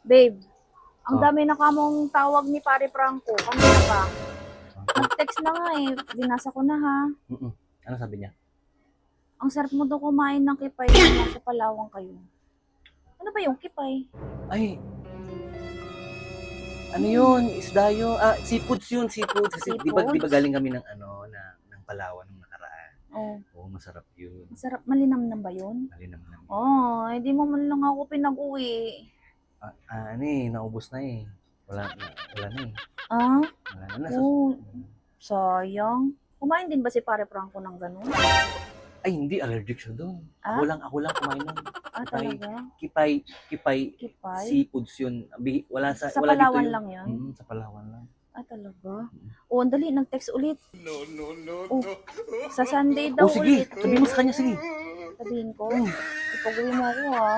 Babe, ang Oh. dami na kamong tawag ni Pare Franco. Kanina pa. Nag-text na nga eh. Binasa ko na ha. Ano sabi niya? Ang sarap mo daw kumain ng kipay nung nasa Palawan kayo. Ano ba yung kipay? Ay, ano yun? Isda yun. Seafoods yun, seafood. Kasi di ba Seafoods? galing kami ng ng Palawan nung nakaraan. Oh, Oo, masarap yun. masarap. Malinamnam ba yun? Malinamnam. Oh, hindi mo man lang ako pinag-uwi. Naubos na eh. Wala na eh. Ah? Wala na. Oh, sayang. Kumain din ba si Pare Franco ng ganun? Ay, hindi. Allergic siya doon. Ah? Ako lang kumain nun. Talaga? Kipay, Kipay? seafoods yun. Wala Sa wala dito Palawan yung, lang yun? sa Palawan lang. Talaga? Oh, andali, nag-text ulit. Oh, sa Sunday Oh, daw sige. ulit. Sabihin mo sa kanya, sige. Sabihin ko, ipag-uwi mo ako ha.